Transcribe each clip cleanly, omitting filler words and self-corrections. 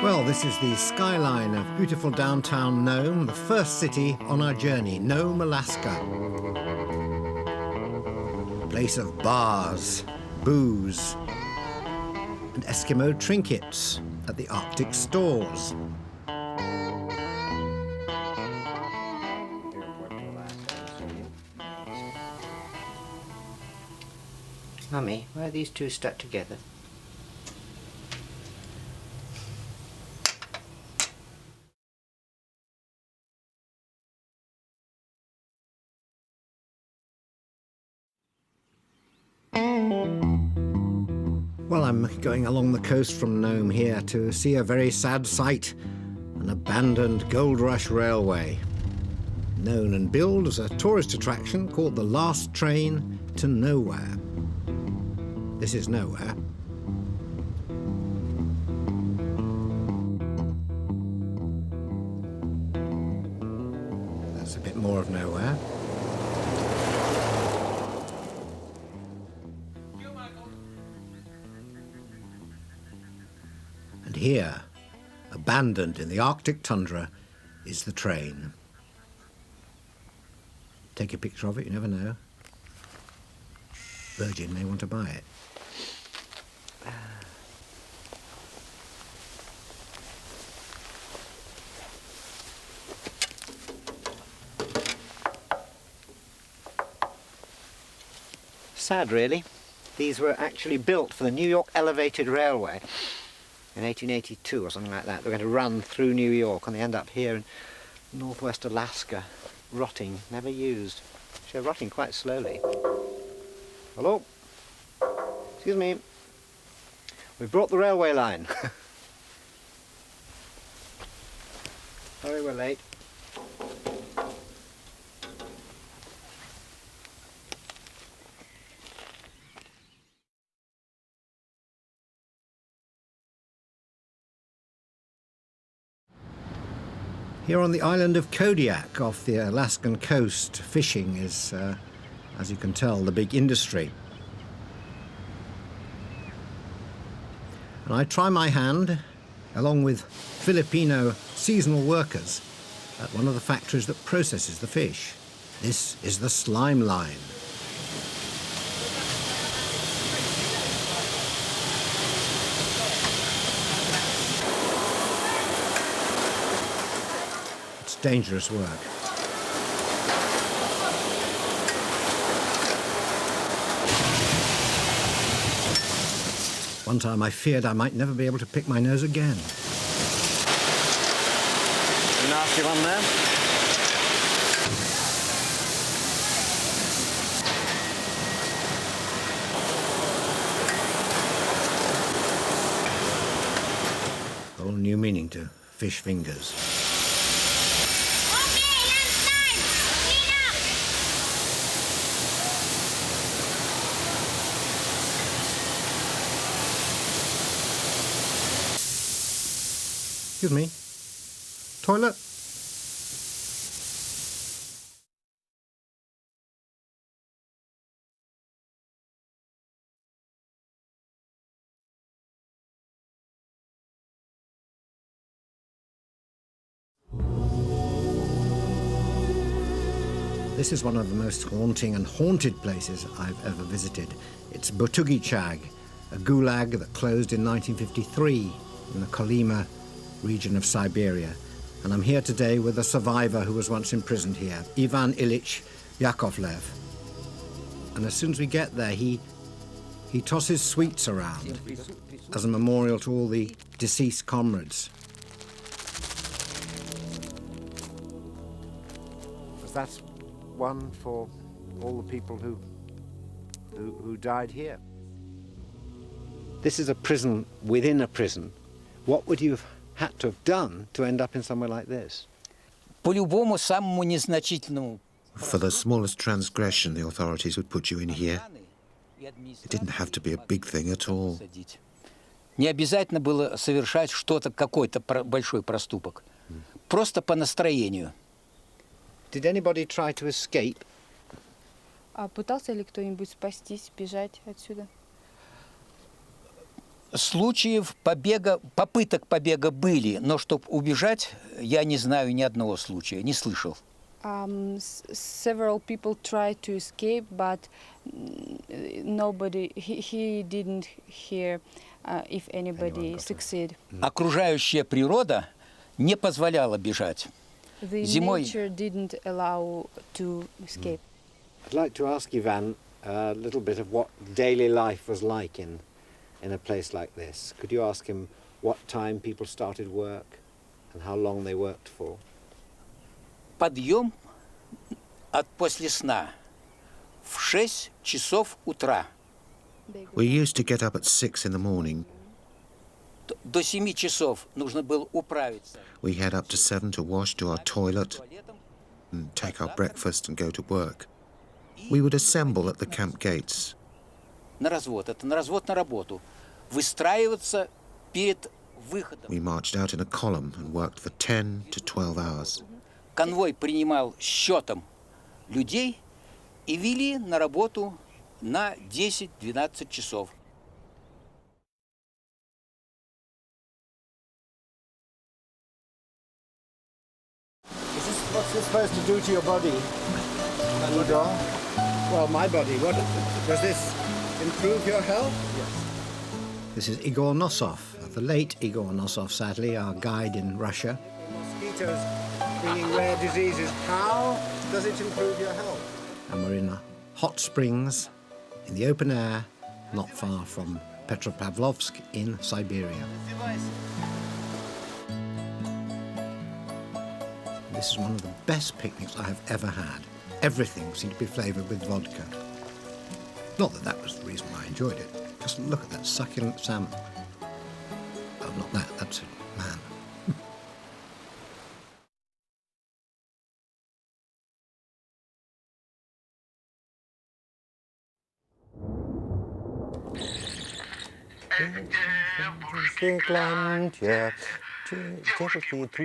Well, this is the skyline of beautiful downtown Nome, the first city on our journey, Nome, Alaska. A place of bars, booze, and Eskimo trinkets at the Arctic stores. Mummy, why are these two stuck together? Well, I'm going along the coast from Nome here to see a very sad sight, an abandoned gold rush railway. Known and billed as a tourist attraction called the last train to nowhere. This is nowhere. That's a bit more of nowhere. And here, abandoned in the Arctic tundra, is the train. Take a picture of it, you never know. Virgin may want to buy it. Sad, really. These were actually built for the New York Elevated Railway in 1882 or something like that. They're going to run through New York and they end up here in northwest Alaska, rotting, never used. They're rotting quite slowly. Hello? Excuse me. We've brought the railway line. Sorry we're late. Here on the island of Kodiak off the Alaskan coast, fishing is, as you can tell, the big industry. And I try my hand, along with Filipino seasonal workers, at one of the factories that processes the fish. This is the slime line. Dangerous work. One time I feared I might never be able to pick my nose again. Nasty one there. Whole new meaning to fish fingers. Excuse me. Toilet? This is one of the most haunting and haunted places I've ever visited. It's Botugichag, a gulag that closed in 1953 in the Kolyma region of Siberia. And I'm here today with a survivor who was once imprisoned here, Ivan Ilyich Yakovlev. And as soon as we get there, he tosses sweets around as a memorial to all the deceased comrades. That's one for all the people who died here. This is a prison within a prison. What would you have had to have done to end up in somewhere like this? For the smallest transgression, the authorities would put you in here. It didn't have to be a big thing at all. Не обязательно было совершать что-то, какой-то большой проступок. Просто по настроению. Did anybody try to escape? А пытался ли кто-нибудь спастись, бежать отсюда? случаев побега, попыток побега были, но чтобы убежать, я не знаю ни одного случая, не слышал. Several people tried to escape, but nobody, he didn't hear if anybody succeeded. Окружающая природа не позволяла бежать. The Зимой. nature didn't allow to escape. I'd like to ask Ivan a little bit of what daily life was like in a place like this. Could you ask him what time people started work and how long they worked for? Подъем после сна в 6 часов утра. We used to get up at 6 in the morning. До 7 часов нужно было управиться. We had up to 7 to wash, do our toilet, and take our breakfast and go to work. We would assemble at the camp gates. На развод, это на развод на работу. Выстраиваться перед выходом. We marched out in a column and worked for 10 to 12 hours. Конвой принимал счетом людей и вели на работу на 10-12 часов. What's this supposed to do to your body? Igor? Well, my body, what does this improve your health? Yes. This is Igor Nosov, the late Igor Nosov, sadly, our guide in Russia. Mosquitoes bringing rare diseases. How does it improve your health? And we're in hot springs in the open air, not far from Petropavlovsk in Siberia. This is one of the best picnics I have ever had. Everything seemed to be flavoured with vodka. Not that that was the reason why I enjoyed it. Just look at that succulent salmon. Oh, not that, that's a man.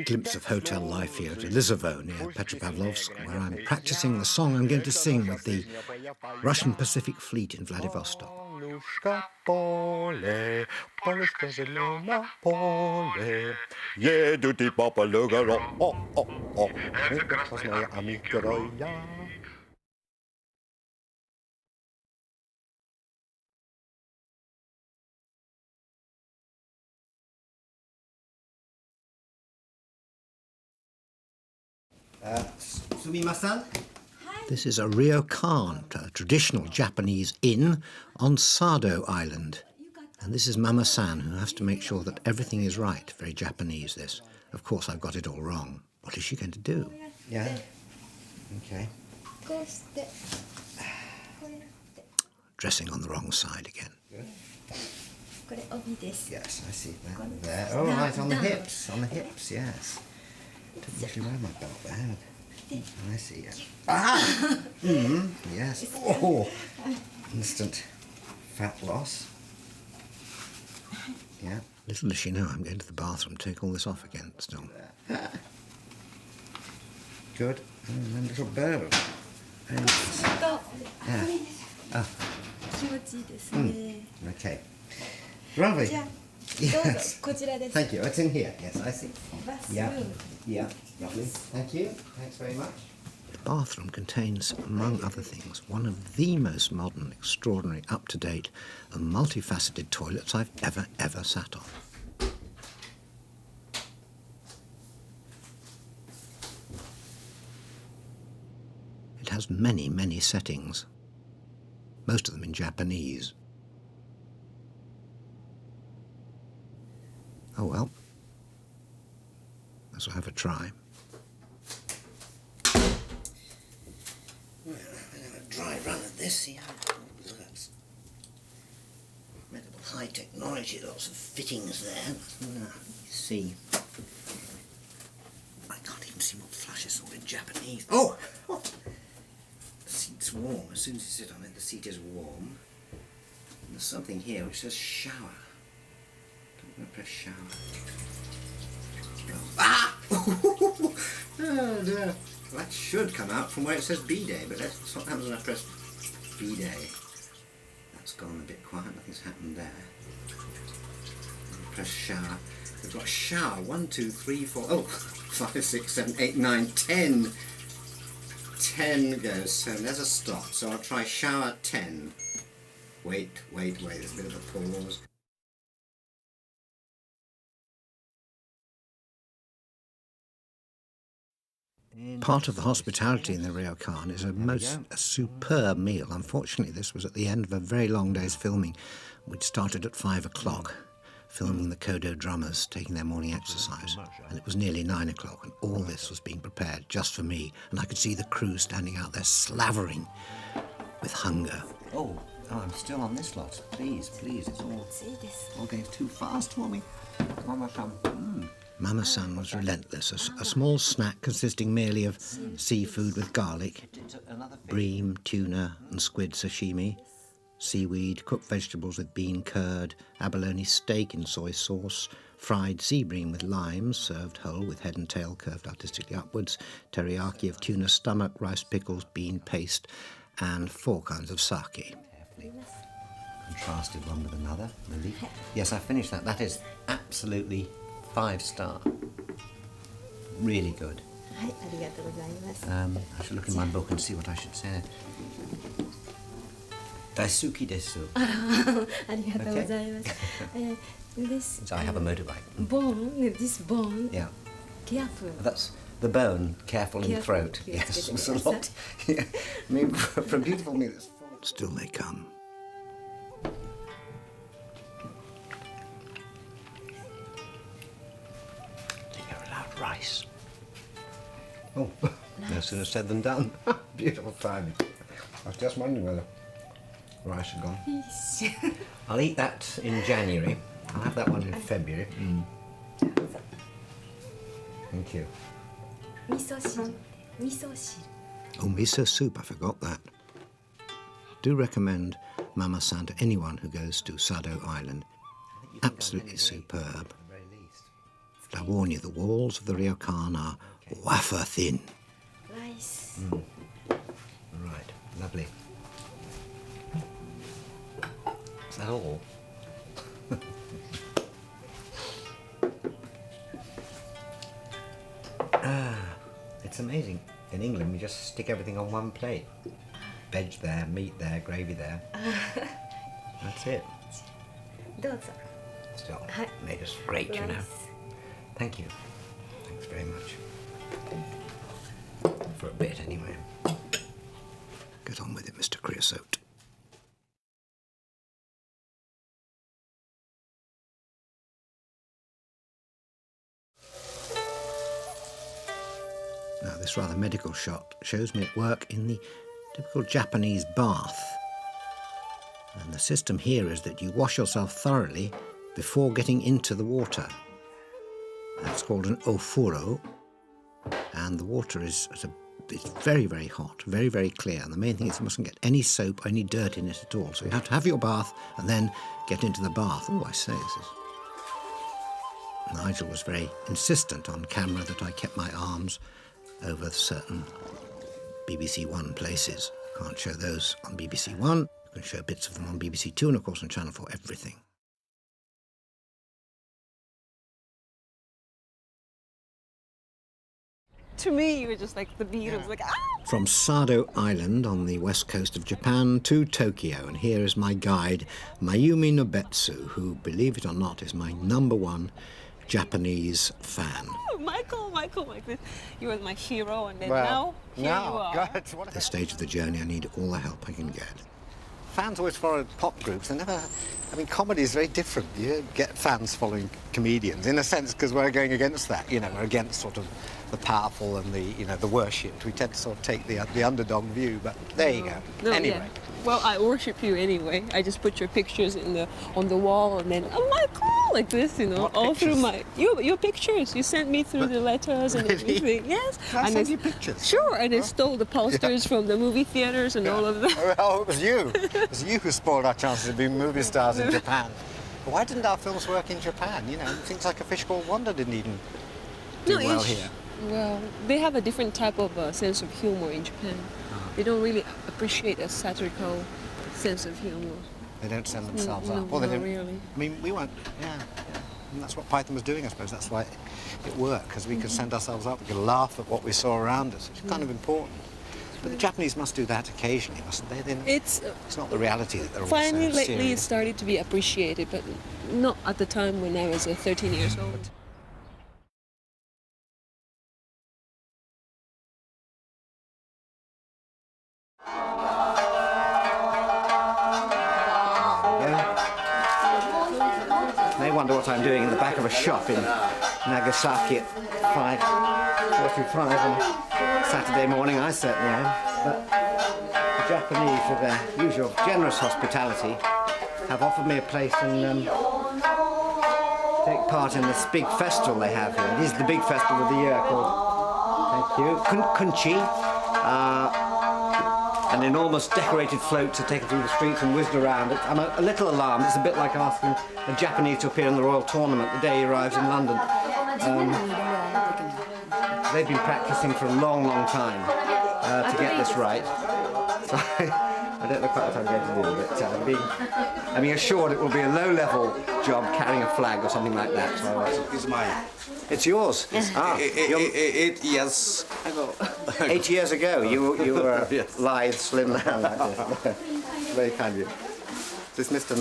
Glimpse of hotel life here at Elizovo near Petropavlovsk, where I'm practicing the song I'm going to sing with the Russian Pacific Fleet in Vladivostok. Sumimasen? This is a ryokan, a traditional Japanese inn on Sado Island. And this is Mama-san, who has to make sure that everything is right. Very Japanese, this. Of course, I've got it all wrong. What is she going to do? Yeah. Okay. Dressing on the wrong side again. Yes, I see that there. Oh, right, on the hips. On the hips, yes. Didn't usually wear my belt there. I see, yes. Ah! Yes. Oh! Instant fat loss. Yeah. Little does she know I'm going to the bathroom, take all this off again still. Good. And then a little burr. Very nice. Yeah. Okay. Lovely. Yes. Thank you. It's in here. Yes, I see. Yeah. Yeah. Lovely. Thank you. Thanks very much. The bathroom contains, among other things, one of the most modern, extraordinary, up-to-date and multifaceted toilets I've ever sat on. It has many settings, most of them in Japanese. Oh well, let's have a try. Well, I'm going to dry run at this, see how it works. Incredible high technology, lots of fittings there. You see. I can't even see what flashes all in Japanese. Oh! The seat's warm. As soon as you sit on it, the seat is warm. And there's something here which says shower. I'm going to press shower. Ah! Oh dear. That should come out from where it says B-Day, but that's what happens when I press B-Day. That's gone a bit quiet, nothing's happened there. press shower. We've got shower, 1, 2, 3, 4, 5, 6, 7, 8, 9, 10. 10 goes, so there's a stop. So I'll try shower 10. Wait, there's a bit of a pause. Part of the hospitality in the Ryokan is a superb meal. Unfortunately, this was at the end of a very long day's filming. We'd started at 5 o'clock, filming the Kodo drummers taking their morning exercise, and it was nearly 9 o'clock, and all this was being prepared just for me, and I could see the crew standing out there slavering with hunger. Oh, I'm still on this lot. Please, it's all going too fast for me. Come on, come. Mama-san was relentless. A small snack consisting merely of seafood with garlic, bream, tuna and squid sashimi, seaweed, cooked vegetables with bean curd, abalone steak in soy sauce, fried sea bream with limes, served whole with head and tail curved artistically upwards, teriyaki of tuna stomach, rice pickles, bean paste, and 4 kinds of sake. Contrasted one with another, Lily. Yes, I finished that. That is absolutely 5-star. Really good. I should look in my book and see what I should say. Daisuki desu. So I have a motorbike. This bone. Yeah. Careful. That's the bone, careful in the throat. Yes, it's a lot. Yeah. I mean, for a beautiful meal, it's full. Still may come. Rice. Oh, no sooner said than done. Beautiful timing. I was just wondering whether rice had gone. Yes. I'll eat that in January. I'll have that one in February. Thank you. Miso Oh, miso soup, I forgot that. Do recommend Mama-san to anyone who goes to Sado Island. Absolutely superb. I warn you, the walls of the ryokan are wafer thin. rice. Right, lovely. Is that all? It's amazing. In England, we just stick everything on one plate. Veg there, meat there, gravy there. That's it. どうぞ。 Still made us great, you know. Thank you. Thanks very much. For a bit, anyway. Get on with it, Mr. Creosote. Now, this rather medical shot shows me at work in the typical Japanese bath. And the system here is that you wash yourself thoroughly before getting into the water. That's called an ofuro, and the water is it's very, very hot, very, very clear, and the main thing is you mustn't get any soap or any dirt in it at all. So you have to have your bath and then get into the bath. Oh, I say, this is... Nigel was very insistent on camera that I kept my arms over certain BBC One places. Can't show those on BBC One. You can show bits of them on BBC Two and, of course, on Channel 4, everything. To me, you were just like the Beatles, like, ah! From Sado Island on the west coast of Japan to Tokyo, and here is my guide, Mayumi Nobetsu, who, believe it or not, is my #1 Japanese fan. Michael, you were my hero, and then Well, here you are. God, At this stage of the journey, I need all the help I can get. fans always follow pop groups. They never. I mean, comedy is very different. You get fans following comedians in a sense because we're going against that. You know, we're against sort of the powerful and the worshipped. We tend to sort of take the underdog view. But there you go. No, Anyway. yeah. Well, I worship you anyway. I just put your pictures on the wall, and then Michael, like this, you know, What all pictures? through your pictures. You sent me through the letters and Really? everything. Yes. Can I and send I- you pictures? Sure, and I stole the posters from the movie theaters and all of that. Oh, it was you. It was you who spoiled our chances of being movie stars in Japan. But why didn't our films work in Japan? You know, things like A Fish Called Wanda didn't even do well here. Well, they have a different type of sense of humor in Japan. They don't really appreciate a satirical sense of humor. They don't send themselves No, up. Well, they not didn't. really. I mean, we weren't. Yeah. And that's what Python was doing, I suppose. That's why it worked, because we could send ourselves up, we could laugh at what we saw around us. It's kind of important. But the Japanese must do that occasionally, mustn't they? It's not the reality that they're all finally so lately it serious. started to be appreciated, but not at the time when I was 13 years old. They wonder what I'm doing in the back of a shop in Nagasaki at 5:45 on Saturday morning. I certainly am. But the Japanese, with their usual generous hospitality, have offered me a place and take part in this big festival they have here. It is the big festival of the year called, thank you, Kunchi. An enormous decorated floats are taken through the streets and whizzed around. I'm a little alarmed. It's a bit like asking a Japanese to appear in the Royal Tournament the day he arrives in London. They've been practicing for a long, long time to get this right. So I don't know quite what I'm going to do, but I'm being assured it will be a low-level job carrying a flag or something like that. So It's mine. it's yours. It's, 8 years ago. 8 years ago, you were a Yes. lithe, slim man like this. Very kind of you. This is Mr.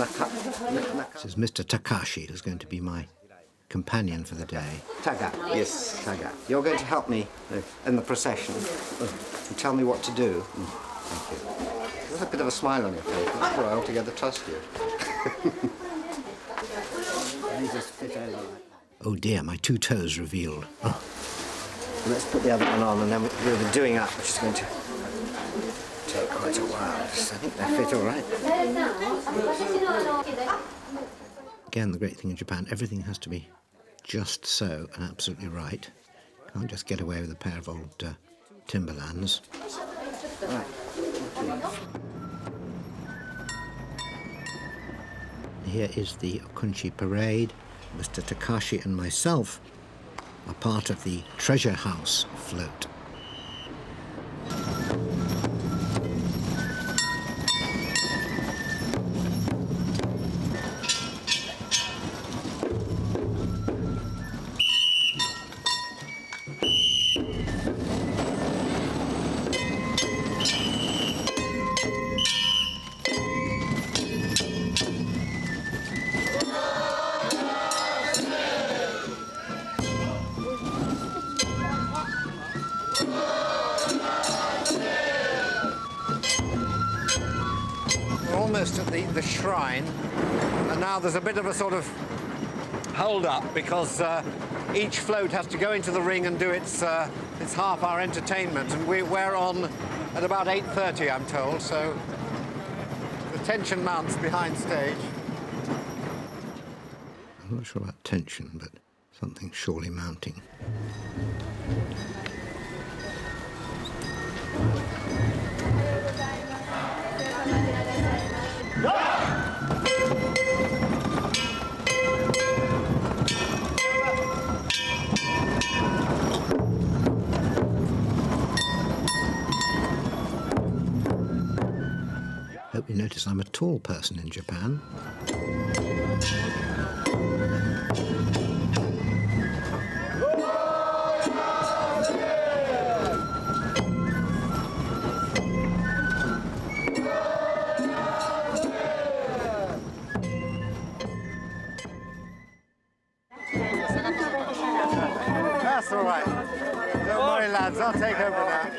This is Mr. Takashi, who's going to be my companion for the day. Taga. Yes. Taga. You're going to help me in the procession and tell me what to do. Thank you. There's a bit of a smile on your face. That's why I altogether trust you. Oh dear, my two toes revealed. Oh. Let's put the other one on and then we'll be doing up, which is going to take quite a while. I think they fit all right. Again, the great thing in Japan, everything has to be just so and absolutely right. Can't just get away with a pair of old Timberlands. Right. Here is the Okunchi parade. Mr. Takashi and myself are part of the Treasure House float. Almost at the shrine, and now there's a bit of a sort of hold-up because each float has to go into the ring and do its half-hour entertainment, and we're on at about 8:30, I'm told, so the tension mounts behind stage. I'm not sure about tension, but something surely mounting. Hope you notice I'm a tall person in Japan. That's all right. Don't worry, lads. I'll take over now.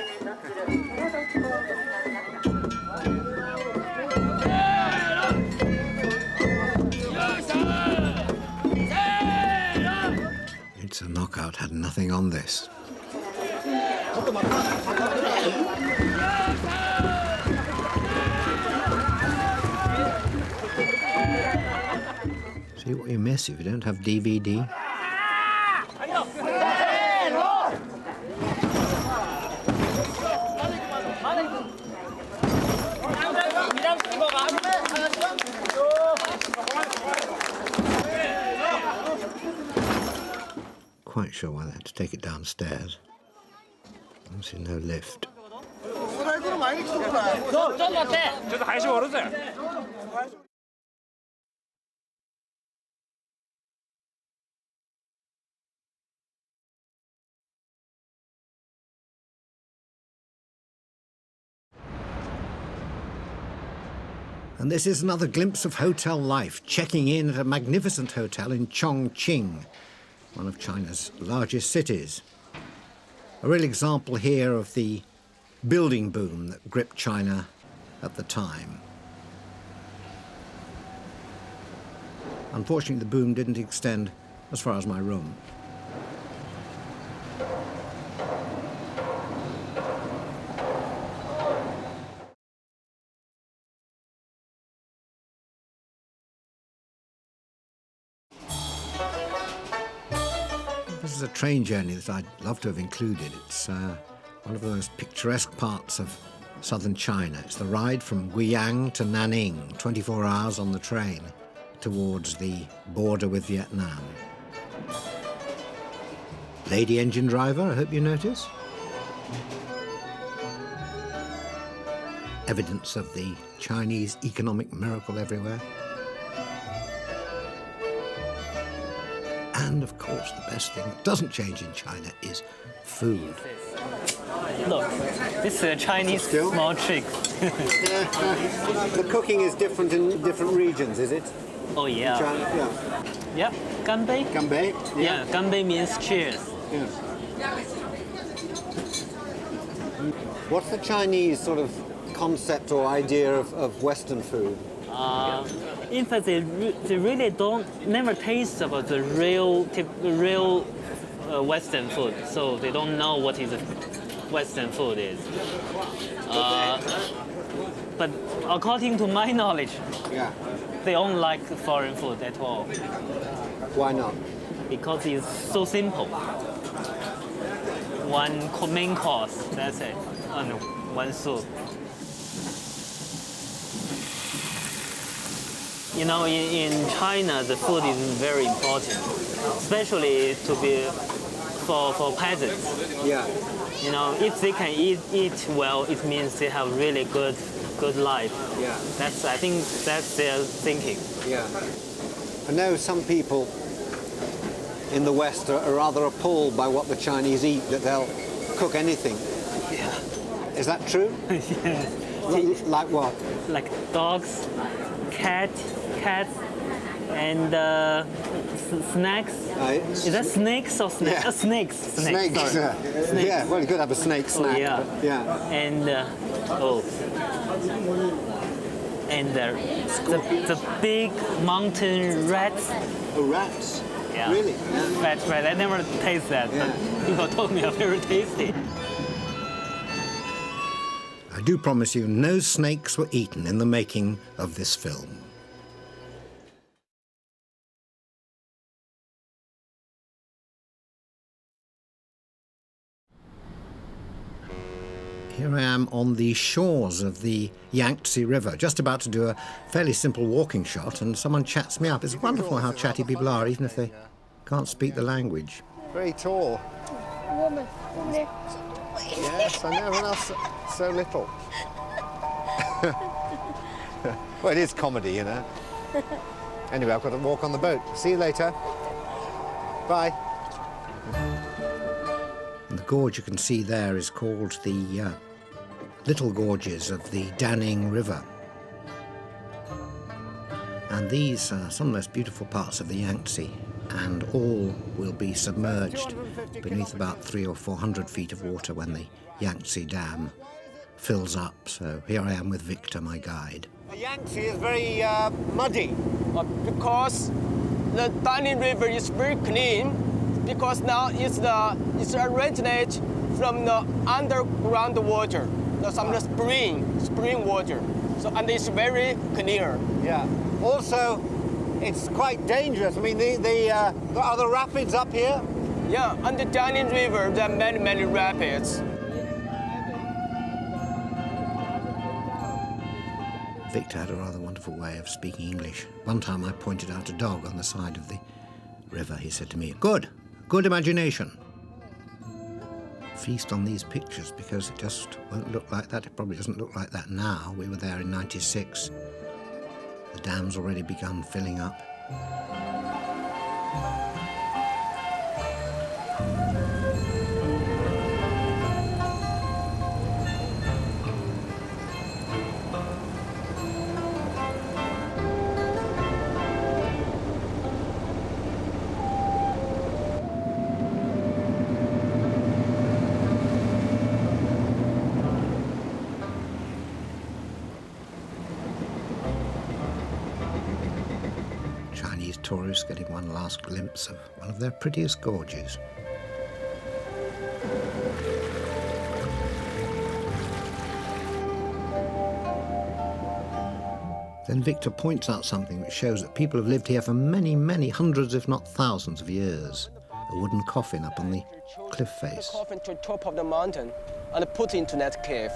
It's a knockout. Had nothing on this. See what you miss if you don't have DVD. Quite sure why they had to take it downstairs. Obviously no lift. And this is another glimpse of hotel life, checking in at a magnificent hotel in Chongqing, one of China's largest cities. A real example here of the building boom that gripped China at the time. Unfortunately, the boom didn't extend as far as my room. This is a train journey that I'd love to have included. It's one of the most picturesque parts of southern China. It's the ride from Guiyang to Nanning, 24 hours on the train towards the border with Vietnam. Lady engine driver, I hope you notice. Evidence of the Chinese economic miracle everywhere. And of course, the best thing that doesn't change in China is food. Look, this is a Chinese small trick. The cooking is different in different regions, is it? Oh yeah. China, Yeah, ganbei. Ganbei? Yeah, ganbei means cheers. Yeah. What's the Chinese sort of concept or idea of Western food? In fact, they really never taste about the real Western food, so they don't know what is Western food is. But according to my knowledge, Yeah. they don't like foreign food at all Why not? because it's so simple. One main course, that's it, and one soup. You know, in China, the food is very important, especially for peasants. Yeah. You know, if they can eat well, it means they have really good life. Yeah. I think that's their thinking. Yeah. I know some people in the West are rather appalled by what the Chinese eat, that they'll cook anything. Yeah. Is that true? Yes. Like what? Like dogs, cats, and snacks. Is that snakes or snakes? Yeah. Snakes. Snakes. Sorry. Snakes. Yeah, well, you could have a snake snack. Oh, yeah. But yeah. And the big mountain rats. Oh, rats. Yeah. Really? That's right. I never taste that, Yeah. but people told me are very tasty. I do promise you, no snakes were eaten in the making of this film. Here I am on the shores of the Yangtze River, just about to do a fairly simple walking shot, and someone chats me up. It's wonderful how chatty people are, even if they can't speak the language. Very tall. Yes, I know, everyone else so little. Well, it is comedy, you know. Anyway, I've got to walk on the boat. See you later. Bye. And the gorge you can see there is called the Little Gorges of the Danning River. And these are some of the most beautiful parts of the Yangtze, and all will be submerged beneath about 300 or 400 feet of water when the Yangtze Dam fills up. So here I am with Victor, my guide. The Yangtze is very muddy. Because the Danning River is very clean, because now it's originates from the underground water, some spring water. So and it's very clear. Yeah. Also, it's quite dangerous. I mean, are the rapids up here? Yeah, on the Danning River there are many rapids. Victor had a rather wonderful way of speaking English. One time I pointed out a dog on the side of the river. He said to me, good imagination. Feast on these pictures because it just won't look like that. It probably doesn't look like that now. We were there in '96. The dam's already begun filling up. tourists getting one last glimpse of one of their prettiest gorges. Then Victor points out something which shows that people have lived here for many, many hundreds, if not thousands of years. A wooden coffin up on the cliff face. The coffin to the top of the mountain and put into that cave.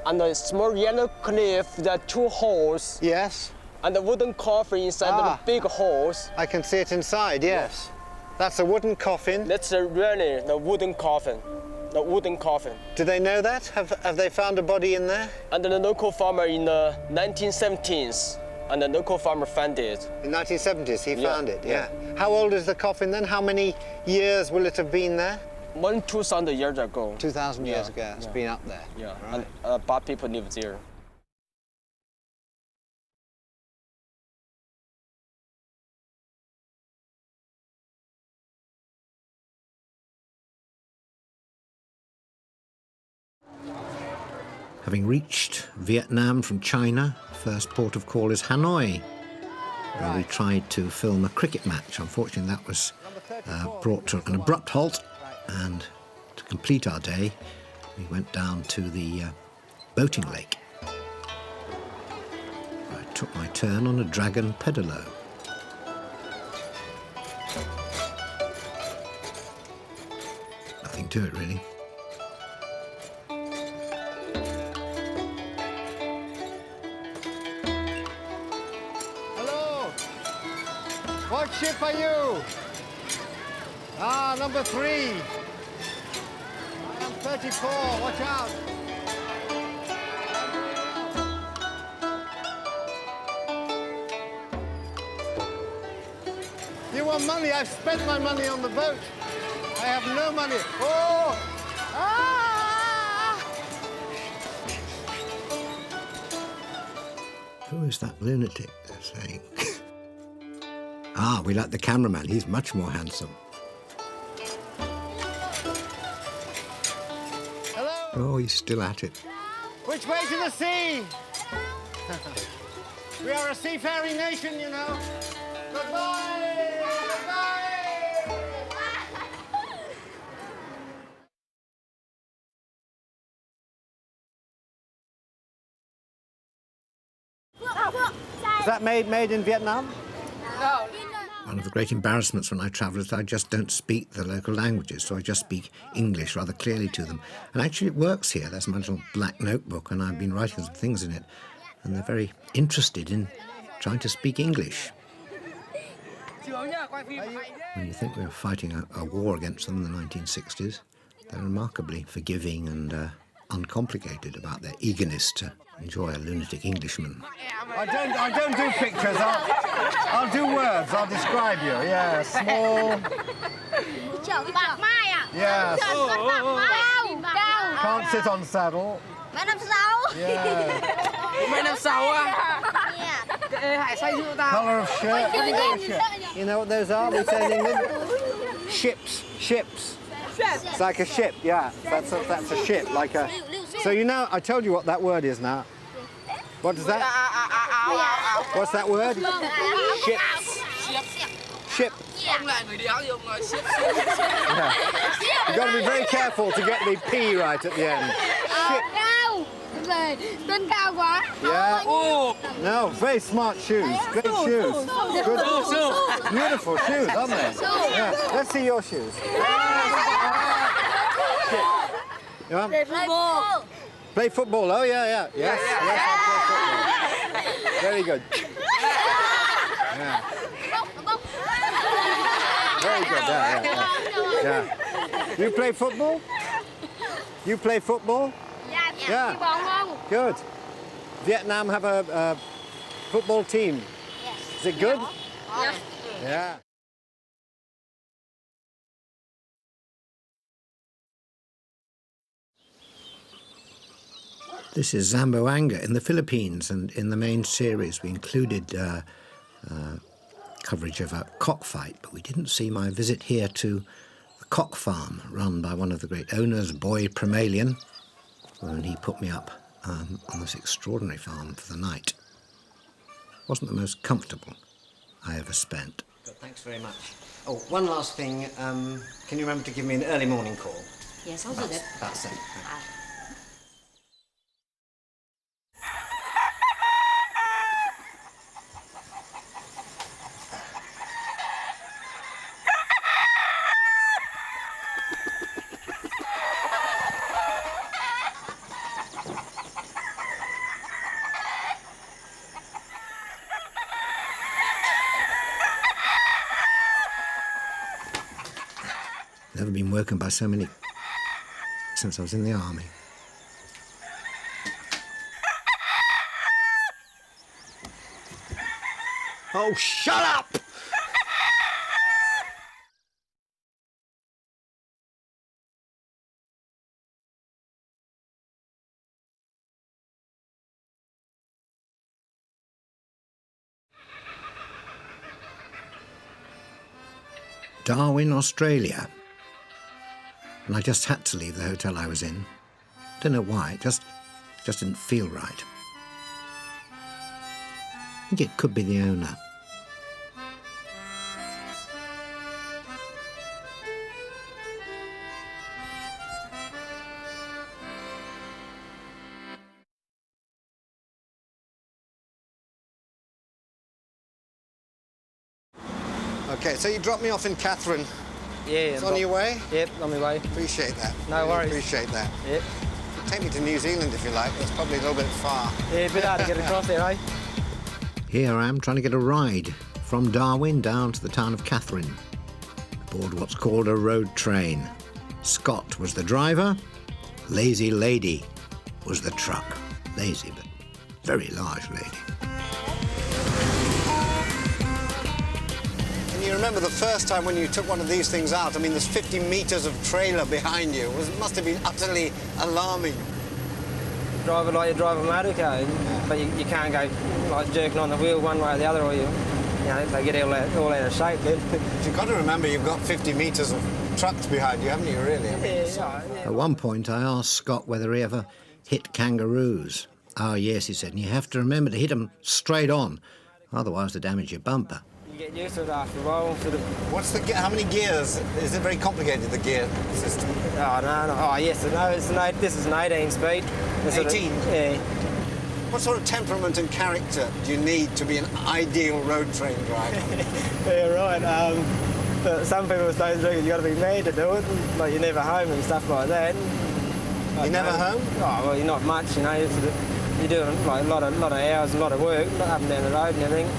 And the small yellow cliff, there are 2 holes. Yes. And the wooden coffin inside the big holes. I can see it inside, yes. That's a wooden coffin. That's really the wooden coffin. The wooden coffin. Do they know that? Have they found a body in there? And the local farmer in the 1970s, and the local farmer found it. In 1970s, he found it, yeah. How old is the coffin then? How many years will it have been there? 2,000 years ago. 2,000 years ago, it's been up there. Yeah, right. And bad people live there. Having reached Vietnam from China, first port of call is Hanoi, where we tried to film a cricket match. Unfortunately, that was brought to an abrupt halt, and to complete our day, we went down to the boating lake. I took my turn on a dragon pedalo. Nothing to it, really. What ship are you? Ah, number 3. I am 34, watch out. You want money? I've spent my money on the boat. I have no money. Oh! Ah! Who is that lunatic, they're saying? Ah, we like the cameraman. He's much more handsome. Hello? Oh, he's still at it. Which way to the sea? We are a seafaring nation, you know. Goodbye! Goodbye! Is that made in Vietnam? One of the great embarrassments when I travel is that I just don't speak the local languages, so I just speak English rather clearly to them. And actually it works here. There's my little black notebook, and I've been writing some things in it, and they're very interested in trying to speak English. When you think we were fighting a war against them in the 1960s, they're remarkably forgiving and uncomplicated about their eagerness to enjoy a lunatic Englishman. I don't do pictures. I'll do words. I'll describe you. Yeah, small. Yes. Can't sit on saddle. Yeah. Colour of shirt. What do you call shirt? You know what those are? We say in England. Ships. Ships. It's like a ship. Yeah. That's a ship. Like a. So you know, I told you what that word is now. What is that? What's that word? Ships. Ship. Yeah. You've got to be very careful to get the P right at the end. Ship. Yeah. No, very smart shoes. Great shoes. Good. Beautiful shoes, aren't they? Yeah. Let's see your shoes. You want? Play football. Oh, yeah. Yes. Yes, I play football. Very good. Yeah. Very good. Yeah. You play football? You play football? Yeah. Good. Vietnam have a football team. Is it good? Yeah. This is Zamboanga in the Philippines, and in the main series we included coverage of a cockfight, but we didn't see my visit here to the cock farm run by one of the great owners, Boy Premalian, when he put me up on this extraordinary farm for the night. It wasn't the most comfortable I ever spent. Good, thanks very much. Oh, one last thing. Can you remember to give me an early morning call? Yes, I'll do that. About 7. Never been woken by so many since I was in the army. Oh, shut up! Darwin, Australia. And I just had to leave the hotel I was in. Don't know why, it just didn't feel right. I think it could be the owner. Okay, so you dropped me off in Catherine. Yeah. It's on your way? Yep, on my way. Appreciate that. No Really worries. Appreciate that. Yep. Take me to New Zealand if you like. It's probably a little bit far. Yeah, a bit hard to get across there, eh? Here I am trying to get a ride from Darwin down to the town of Catherine, aboard what's called a road train. Scott was the driver, Lazy Lady was the truck. Lazy, but very large lady. And you remember the first time when you took one of these things out? I mean, there's 50 metres of trailer behind you. It must have been utterly alarming. Drive it like you drive a motor car, but you can't go like jerking on the wheel one way or the other, or they get all out of shape then. You've got to remember you've got 50 metres of trucks behind you, haven't you, really? I mean, At one point I asked Scott whether he ever hit kangaroos. Oh yes, he said, and you have to remember to hit them straight on, otherwise they damage your bumper. You get used to it after a while. What's the how many gears? Is it very complicated, the gear system? Oh, no. Oh, yes, no. This is an 18-speed. 18? Yeah. What sort of temperament and character do you need to be an ideal road train driver? Yeah, right. But some people say you've got to be mad to do it, like you're never home and stuff like that. You're never home? Oh, well, you're not much, you know. You're doing like a lot of hours, a lot of work, up and down the road and everything.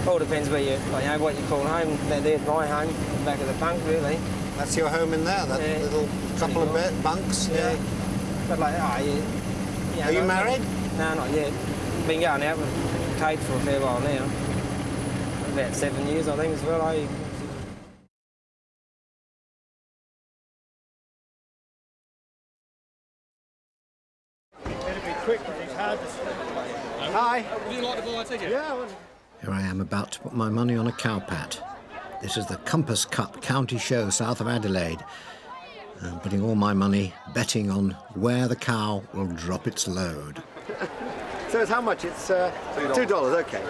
All depends where what you call home. There's my home, back of the bunk, really. That's your home in there, that little couple of bunks? Yeah. But like, Are you married? No, not yet. Been going out with Kate for a fair while now. About 7 years, I think, as well. Hi. Would you like to buy a ticket? Yeah. Here I am about to put my money on a cowpat. This is the Compass Cup County Show south of Adelaide. I'm putting all my money betting on where the cow will drop its load. So it's how much? It's $2, okay.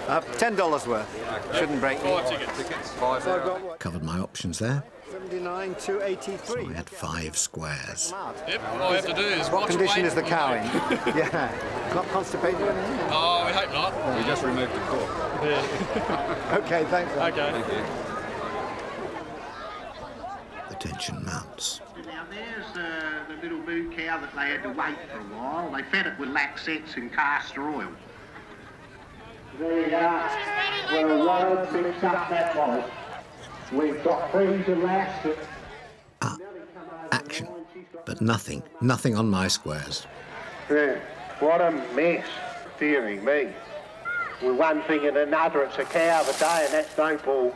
$10 worth. Shouldn't break me. 5 tickets. 5 So I've got what? Covered my options there. 79 to 83. So I had 5 squares. Yep, all you have to do is What watch condition weight. is the cow in? Yeah. Not constipated or anything? Oh, we hope not. We just removed the cork. Okay, thanks. Okay. Thank you. The tension mounts. Now there's the little moo cow that they had to wait for a while. They fed it with laxets and castor oil. There you are. Well, one fixed up that was. We've got freezer lax. Action. But nothing on my squares. Yeah, what a mess, dearie me. With one thing and another, it's a cow of a day and that's no ball.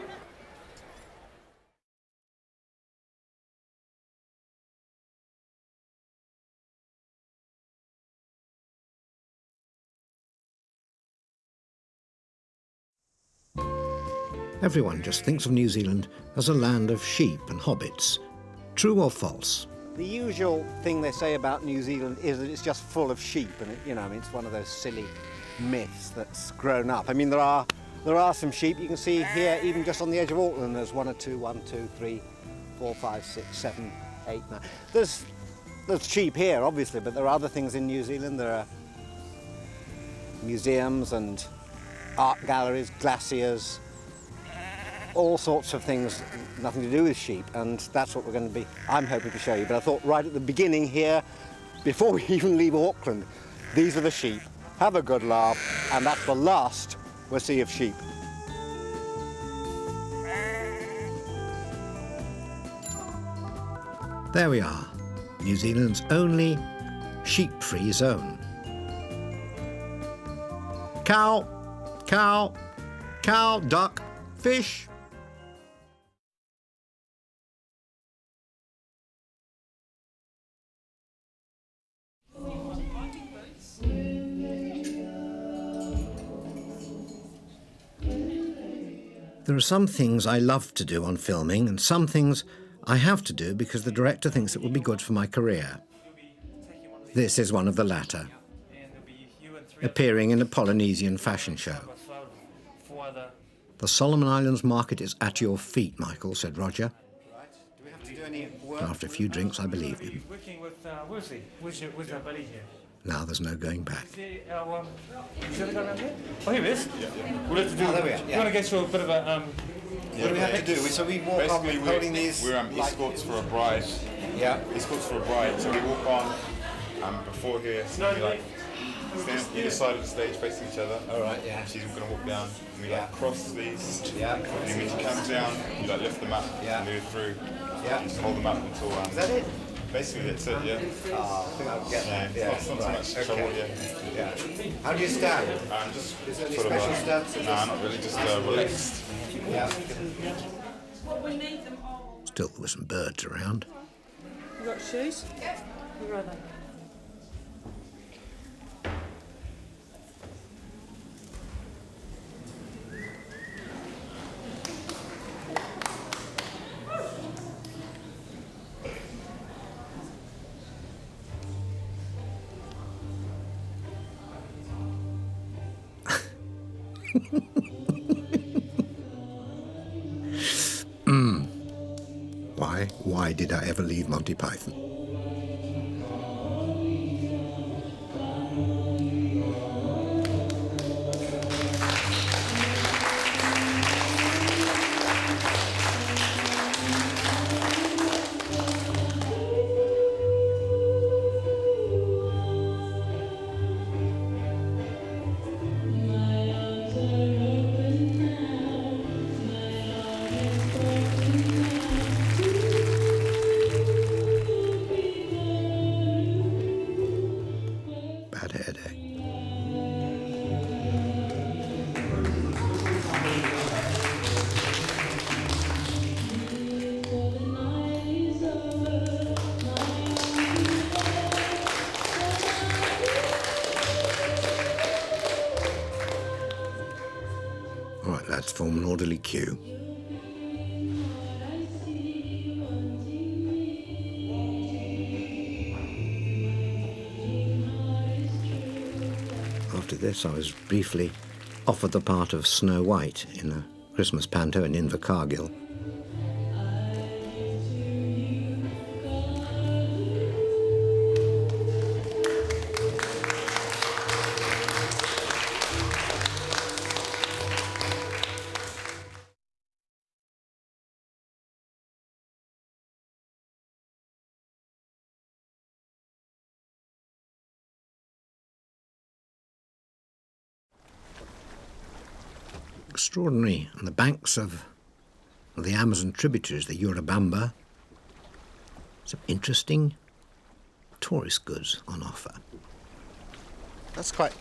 Everyone just thinks of New Zealand as a land of sheep and hobbits. True or false? The usual thing they say about New Zealand is that it's just full of sheep, and it's one of those silly myths that's grown up. I mean, there are There are some sheep. You can see here, even just on the edge of Auckland, there's 1 or 2, 1, 2, 3, 4, 5, 6, 7, 8, 9. There's sheep here, obviously, but there are other things in New Zealand. There are museums and art galleries, glaciers, all sorts of things, nothing to do with sheep, and that's what we're going to be, I'm hoping to show you. But I thought right at the beginning here, before we even leave Auckland, these are the sheep. Have a good laugh, and that's the last we'll see of sheep. There we are, New Zealand's only sheep-free zone. Cow, cow, cow, duck, fish. There are some things I love to do on filming and some things I have to do because the director thinks it will be good for my career. This is one of the latter, appearing in a Polynesian fashion show. The Solomon Islands market is at your feet, Michael, said Roger. Do we have to do any work? After a few drinks, I believed him. Working with, where's he? Where's our buddy here? Now there's no going back. See our, is the other guy around here? Oh, here he is. Yeah. We'll have to do, there we are, we want to go through a bit of a, what do we have to do? So we walk on holding these... We're escorts for a bride. Yeah. Escorts for a bride. So we walk on, before here, so we like stand either side of the stage facing each other. All right, yeah. She's going to walk down. We like cross these. Yeah. And then when she comes down, you like lift them up and move through. Yeah. Just hold them up until... is that it? Basically, that's it, yeah. Oh, I think I'll get that. Yeah, it's not right. so much trouble, Yeah. How do you stand? Just is there any sort special of stance? No, not really, just relaxed. Yeah. Still, there were some birds around. You got shoes? Where are they? Why did I ever leave Monty Python? Bad hair day. All right, lads, form an orderly queue. After this, I was briefly offered the part of Snow White in a Christmas panto in Invercargill. Extraordinary, on the banks of the Amazon tributaries, the Urubamba, some interesting tourist goods on offer. That's quite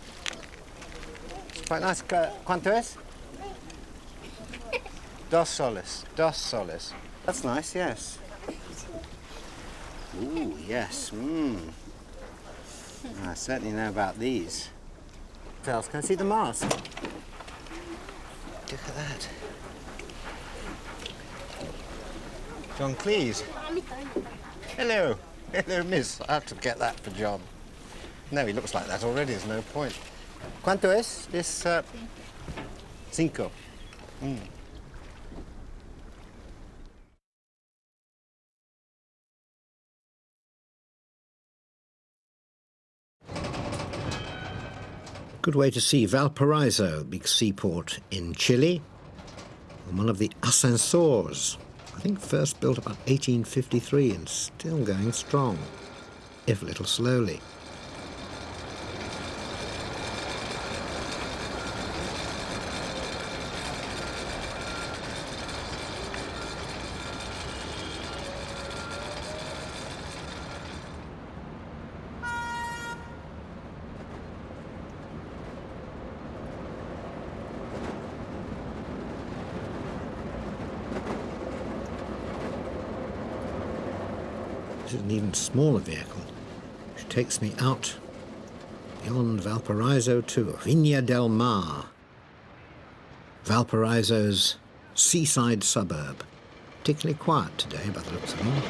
nice. ¿Cuánto es? $2. $2. That's nice, yes. Ooh, yes. I certainly know about these. What else? Can I see the mask? Look at that. John Cleese. Hello. Hello, miss. I have to get that for John. No, he looks like that already. There's no point. ¿Cuánto es? This Cinco. Good way to see Valparaiso, big seaport in Chile, and one of the ascensors, I think first built about 1853 and still going strong, if a little slowly. This is an even smaller vehicle, which takes me out beyond Valparaiso to Viña del Mar, Valparaiso's seaside suburb. Particularly quiet today by the looks of them.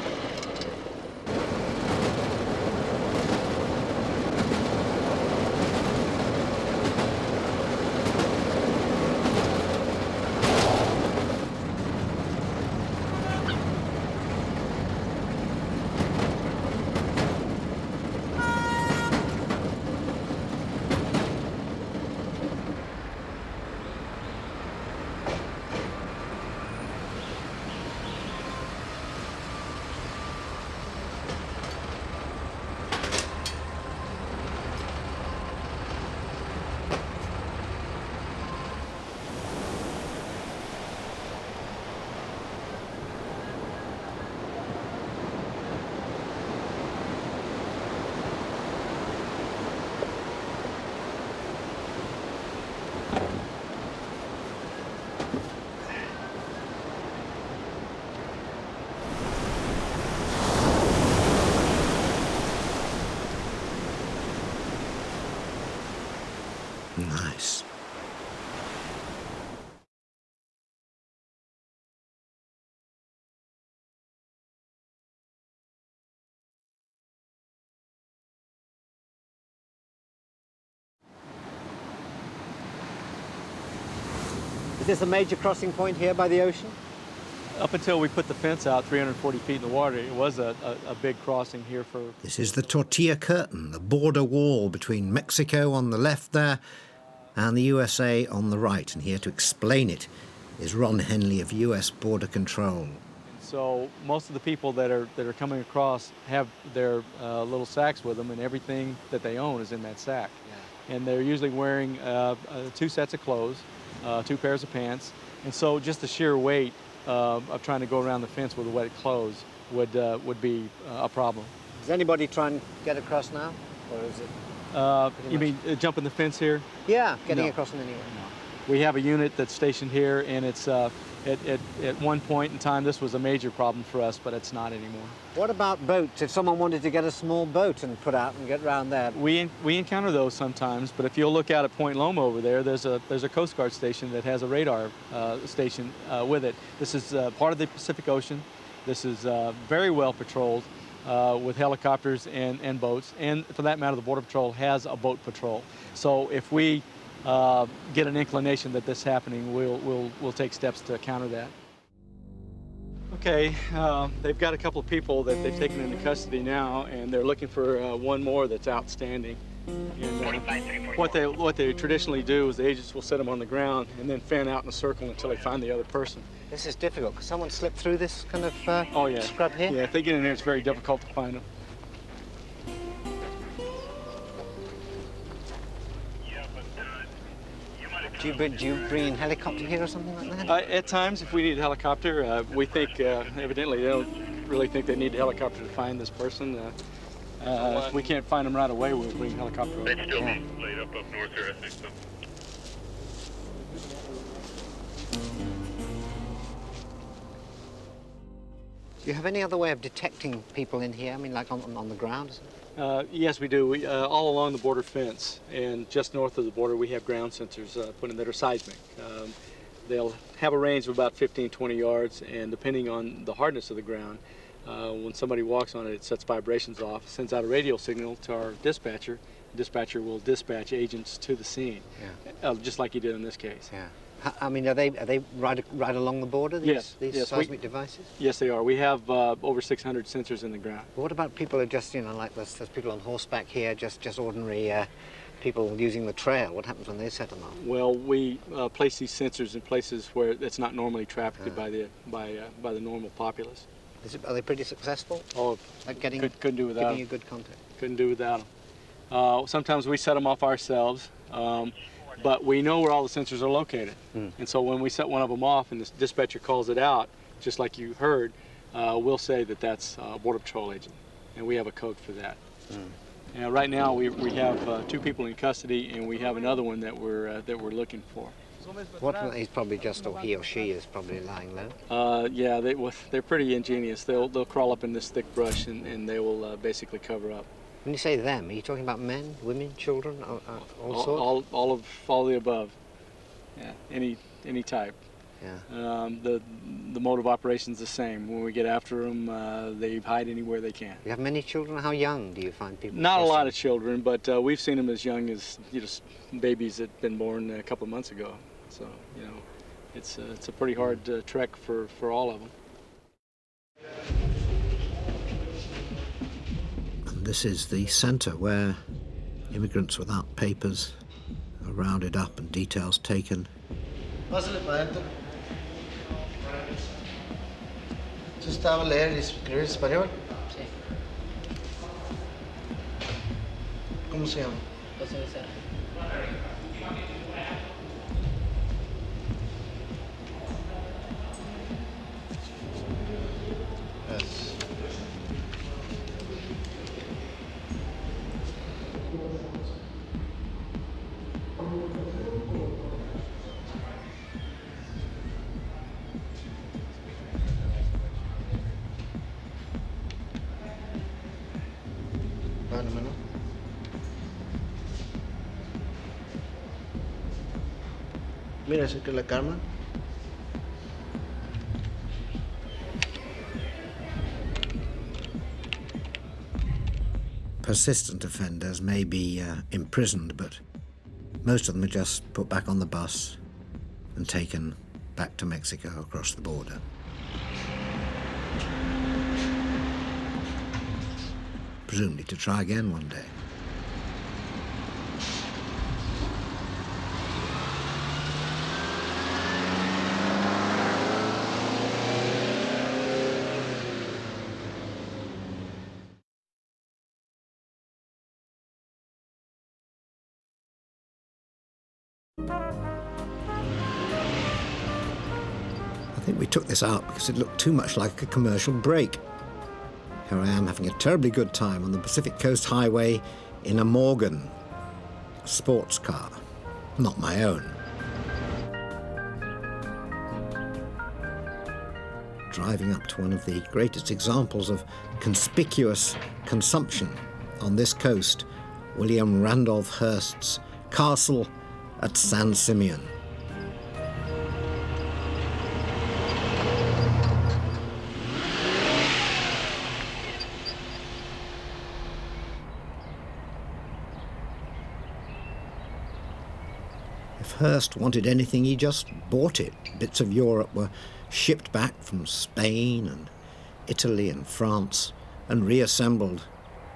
Nice. Is this a major crossing point here by the ocean? Up until we put the fence out 340 feet in the water, it was a big crossing here for... This is the Tortilla Curtain, the border wall between Mexico on the left there and the USA on the right. And here to explain it is Ron Henley of US Border Control. So most of the people that are coming across have their little sacks with them, and everything that they own is in that sack. Yeah. And they're usually wearing 2 sets of clothes, 2 pairs of pants, and so just the sheer weight of trying to go around the fence with wet clothes would be a problem. Does anybody try and get across now, or is it? You mean jumping the fence here? Yeah, getting No. across in any way. No. We have a unit that's stationed here, and it's at one point in time this was a major problem for us, but it's not anymore. What about boats? If someone wanted to get a small boat and put out and get round there? We encounter those sometimes, but if you'll look out at Point Loma over there, there's a Coast Guard station that has a radar station with it. This is part of the Pacific Ocean. This is very well patrolled with helicopters and boats, and for that matter, the Border Patrol has a boat patrol. So if we get an inclination that this is happening, we'll take steps to counter that. Okay, they've got a couple of people that they've taken into custody now, and they're looking for one more that's outstanding. And what they traditionally do is the agents will set them on the ground and then fan out in a circle until they find the other person. This is difficult. Could someone slip through this kind of oh, yeah. scrub here? Yeah, if they get in there, it's very difficult to find them. Do you bring in helicopter here or something like that? At times, if we need a helicopter, we think, evidently, they don't really think they need a helicopter to find this person. If we can't find them right away, we'll bring a helicopter over. They'd still be laid up north here, I think so. Do you have any other way of detecting people in here? I mean, like on the ground or something? Yes, we do. All along the border fence and just north of the border, we have ground sensors put in that are seismic. They'll have a range of about 15, 20 yards, and depending on the hardness of the ground, when somebody walks on it, it sets vibrations off, sends out a radio signal to our dispatcher. The dispatcher will dispatch agents to the scene, just like he did in this case. Yeah. I mean, are they right along the border? These Yes, seismic devices. Yes, they are. We have over 600 sensors in the ground. But what about people who are just, you know, like there's people on horseback here, just ordinary people using the trail? What happens when they set them off? Well, we place these sensors in places where it's not normally trafficked by the normal populace. Are they pretty successful? Oh, at getting couldn't do without giving them. you good contact. Couldn't do without them. Sometimes we set them off ourselves, but we know where all the sensors are located. And so when we set one of them off and the dispatcher calls it out, just like you heard, we'll say that that's a Border Patrol agent, and we have a code for that. And right now we have 2 people in custody, and we have another one that we're looking for. He's probably just, or he or she is probably lying low. Yeah, they're pretty ingenious. They'll crawl up in this thick brush and they will basically cover up. When you say them, are you talking about men, women, children, all sorts? All the above. Yeah, any type. Yeah. The mode of operation's the same. When we get after them, they hide anywhere they can. You have many children? How young do you find people? Not a lot of children, but we've seen them as young as babies that been born a couple of months ago. So it's a pretty hard trek for all of them. And this is the centre where immigrants without papers are rounded up and details taken. ¿Tú sabes leer y escribir español? Sí. ¿Cómo se llama? José Becerra. Yes. Mira, esa que es la Carmen. Persistent offenders may be imprisoned, but most of them are just put back on the bus and taken back to Mexico across the border. Presumably to try again one day. I think we took this out because it looked too much like a commercial break. Here I am having a terribly good time on the Pacific Coast Highway in a Morgan, a sports car, not my own. Driving up to one of the greatest examples of conspicuous consumption on this coast, William Randolph Hearst's castle at San Simeon. If Hearst wanted anything, he just bought it. Bits of Europe were shipped back from Spain and Italy and France and reassembled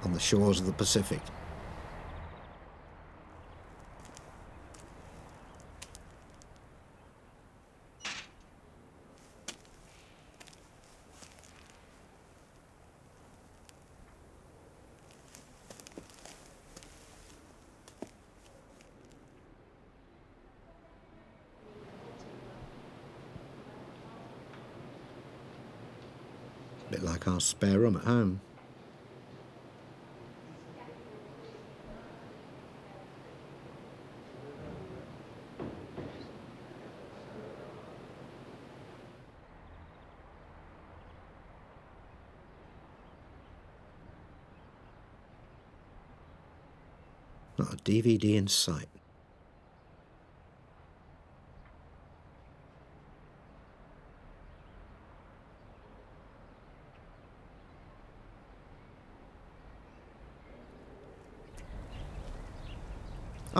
on the shores of the Pacific. A bit like our spare room at home. Not a DVD in sight.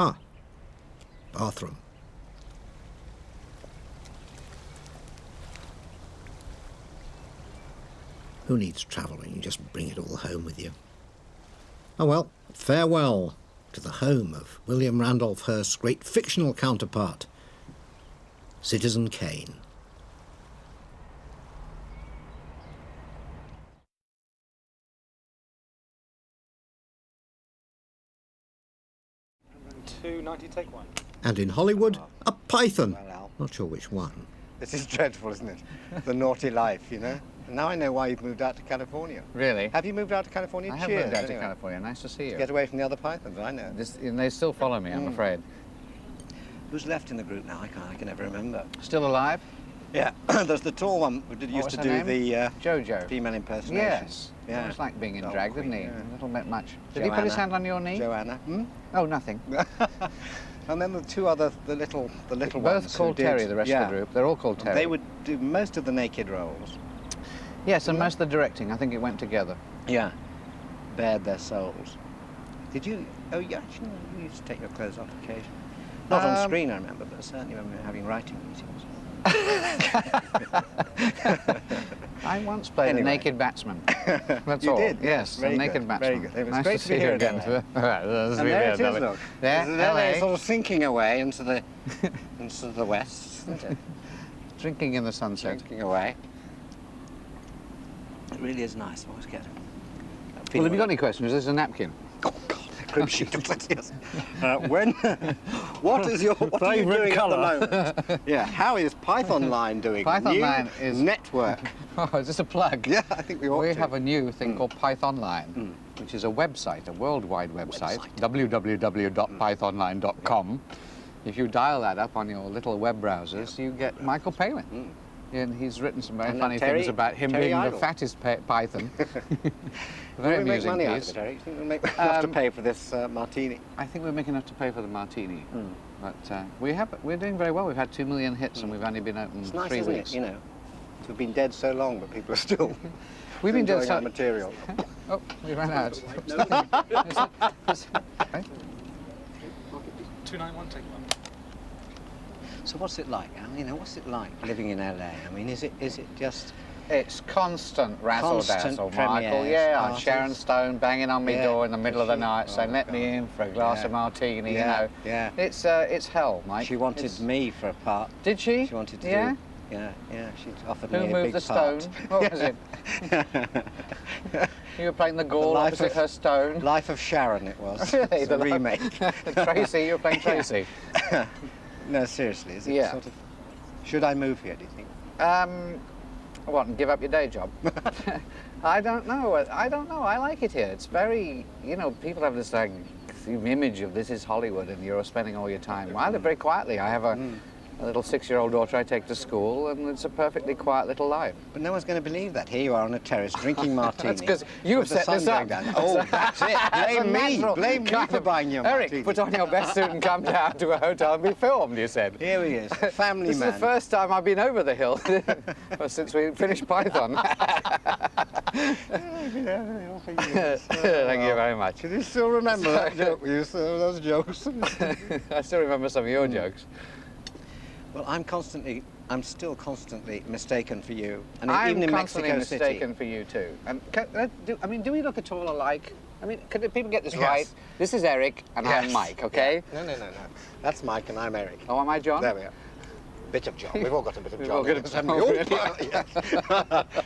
Ah, bathroom. Who needs travel when you just bring it all home with you? Oh well, farewell to the home of William Randolph Hearst's great fictional counterpart, Citizen Kane. $2.90, take one. And in Hollywood, a python. Well, Al, Not sure which one. this is dreadful, isn't it? The naughty life, you know? And now I know why you've moved out to California. Really? Have you moved out to California? I have Cheers, moved out to anyway. California. Nice to see you. To get away from the other pythons, I know. And they still follow me, I'm afraid. Who's left in the group now? I can never remember. Still alive? Yeah, there's the tall one who used to do the Jojo. female impersonation. Yes. Yeah. It was like being in Oh, drag, didn't he? yeah. A little bit much. Did he put his hand on your knee? Joanna. Hmm? Oh, nothing. And then the two other, the little Both ones. called who Terry, did, the rest of the group. They're all called Terry. They would do most of the naked roles. Yes, and most of the directing. I think it went together. Yeah. Bared their souls. Did you? Oh, yeah. Actually, you used to take your clothes off occasionally. Not on screen, I remember, but certainly when we were having writing meetings. I once played a naked batsman. That's You all. did? Yes, Very a naked good, batsman. very good. It was nice great to see you again. All right, And and there it is, look. Yeah, It's sort of sinking away into the west, isn't it? Drinking in the sunset. Sinking away. It really is nice. I always get it. Well, have you got any questions? There's a napkin. Oh, God, a crib sheet of lettuce. What are you doing at the moment? Yeah, how is Python Line doing? Python Line is... network. Oh, is this a plug? Yeah, I think we ought to. We have a new thing called Python Line, which is a website, a worldwide website, www.pythonline.com. If you dial that up on your little web browsers, you get Michael Palin. And he's written some very funny things about him being the fattest python. Very Will we make amusing money out piece. of it, Eric? Do you think we'll make enough to pay for this martini? I think we'll make enough to pay for the martini. But we're doing very well. We've had 2 million hits and we've only been open It's nice, 3 isn't weeks. it? You know, we've been dead so long, but people are still We've been dead enjoying so... our material. Oh, we ran out. $2.91, take one. So what's it like? I mean, what's it like living in LA? I mean, is it just... It's constant razzle-dazzle, Michael. premieres, Yeah, parties. Sharon Stone banging on my Yeah. door in the middle of the night Oh, saying, let me God. in for a glass of martini, you know. Yeah. It's hell, Mike. She wanted me for a part. Did she? She wanted to Yeah? do... Yeah, she offered Who me a moved big the stone? part. What was it? You were playing the Gaul opposite her stone. Life of Sharon it was. Really? It's a remake. Tracy, you were playing Tracy. No, seriously, is it Yeah. sort of... Should I move here, do you think? What, and give up your day job? I don't know. I don't know. I like it here. It's very, you know, people have this like image of this is Hollywood and you're spending all your time. Well, I live very quietly. I have a little 6-year-old daughter I take to school, and it's a perfectly quiet little life. But no one's going to believe that. Here you are on a terrace drinking martini. That's because you've with the set this sun up. going down. Oh, that's it. Blame me. Blame me for buying your Eric, martini. put on your best suit and come down to a hotel and be filmed, you said. Here he is, family This man. is the first time I've been over the hill well, since we finished Python. Thank you very much. Can you still remember that joke? Those jokes? I still remember some of your jokes. Well, I'm still constantly mistaken for you. And I'm even in constantly Mexico mistaken City. for you too. And do we look at all alike? I mean, could people get this Yes. right? This is Eric and I'm Yes. Mike, okay? No. That's Mike and I'm Eric. Oh, am I John? There we are. Bit of John. We've all got a bit of We've John. all got a bit of haven't we? John.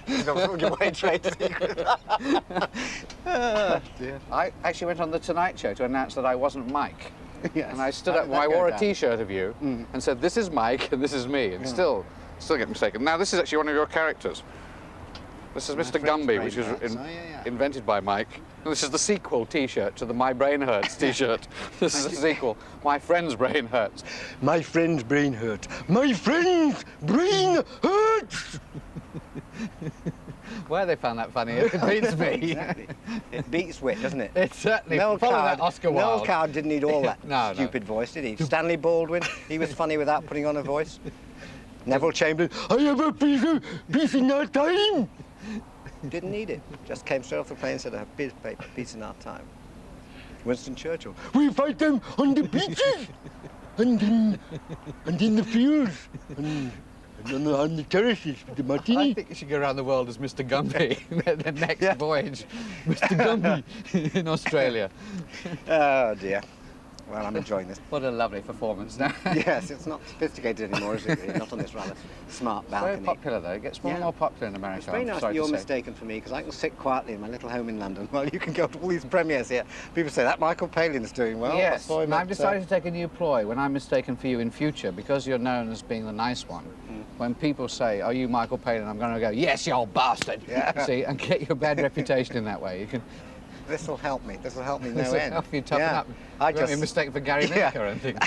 Yes. Don't give away trade secret. Dear. I actually went on the Tonight Show to announce that I wasn't Mike. Yes. And I stood How up, did well, I that go wore a down? T-shirt of you and said, this is Mike and this is me, and still get mistaken. Now, this is actually one of your characters. This is Mr. Gumby, which was invented by Mike. And this is the sequel T-shirt to the My Brain Hurts T-shirt. This is the sequel. My friend's brain hurts. My friend's brain hurts. My friend's brain hurts! Where they found that funny, it beats me. Exactly. It beats wit, doesn't it? It certainly, Noel follow that Oscar Wilde. Noel Coward didn't need all that No. stupid voice, did he? Stanley Baldwin, he was funny without putting on a voice. Neville Chamberlain, I have a piece in our time. Didn't need it. Just came straight off the plane and said, I have a piece in our time. Winston Churchill, we fight them on the beaches and in the fields and On the terraces with the martini. I think you should go around the world as Mr. Gumby. The next voyage, Mr. Gumby in Australia. Oh dear. Well, I'm enjoying this. What a lovely performance now. Yes, it's not sophisticated anymore, is it really? Not on this rather smart balcony. Very popular though. It gets more and more popular in America. It's very nice that you're mistaken for me, because I can sit quietly in my little home in London while you can go to all these premieres here. People say, that Michael Palin's doing well. Yes, I saw him and at, I've decided to take a new ploy when I'm mistaken for you in future, because you're known as being the nice one. When people say, are you Michael Palin? I'm going to go, yes, you old bastard. Yeah. See, and get you a bad reputation in that way. You can. This will help me. This will help me no This will end. help you toughen up. I You won't be mistaken for Gary Lineker or anything.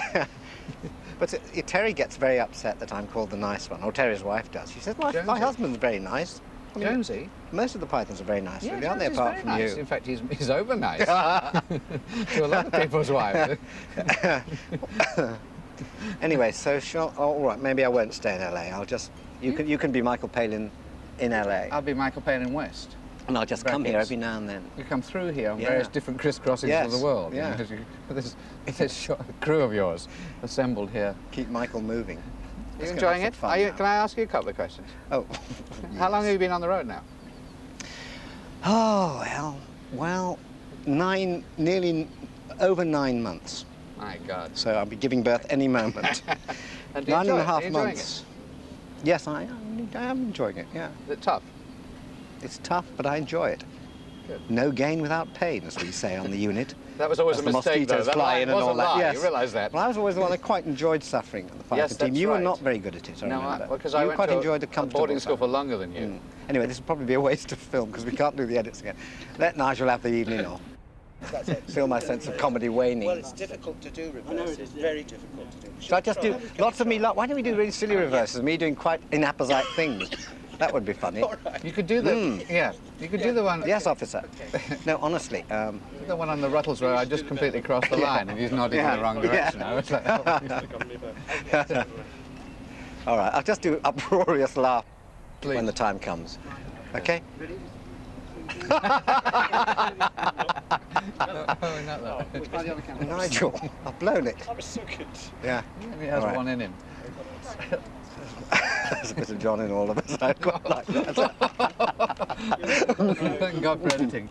But Terry gets very upset that I'm called the nice one, or Terry's wife does. She says, my husband's very nice. I mean, Jonesy? Most of the pythons are very nice, Yeah, really, aren't they, Jonesy's apart very from nice. you? In fact, he's over nice to a lot of people's wives. Anyway, so all right, maybe I won't stay in LA. I'll just you can be Michael Palin in LA. I'll be Michael Palin West. And I'll just come here every now and then. You come through here on Yeah. various different crisscrossings of the world. Yeah. You know, this crew of yours assembled here. Keep Michael moving. Are you Let's go enjoying have it? some fun now. Can I ask you a couple of questions? Oh. How long have you been on the road now? Oh, well, nearly over 9 months. My God. So I'll be giving birth any moment. And do you 9 and a enjoy it? Are half you enjoying months. Yes, I am enjoying it, yeah. Is it tough? It's tough, but I enjoy it. Good. No gain without pain, as we say on the unit. That was always As a the mistake, though. mosquitoes That fly lie in and was a all that. lie. Yes. You realise that? Well, I was always the one that quite enjoyed suffering at the fighter Yes, team. that's You were right. not very good at it, I No, remember. because you I went quite to enjoyed the a comfortable boarding school suffering. for longer than you. Anyway, this will probably be a waste of film, because we can't do the edits again. Let Nigel have the evening off. That's it. Feel my sense of comedy waning. Well, it's difficult to do reverse. It's very difficult to do. Shall I just do lots of me? Why don't we do really silly reverses? Me doing quite inapposite things. That would be funny. You could do the You could do the one. Yes, officer. No, honestly. The one on the Ruttles where I just completely crossed the line and he's nodding in the wrong direction. I was like, oh. All right, I'll just do uproarious laugh when the time comes. Okay? Nigel, I've blown it. That was so good. Yeah. He has All right. one in him. There's a bit of John in all of us. I quite like that. Thank God for editing.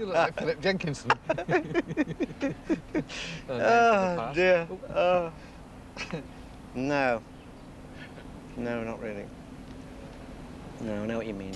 You look like Philip Jenkinson. Oh, dear. Oh. No. No, not really. No, I know what you mean.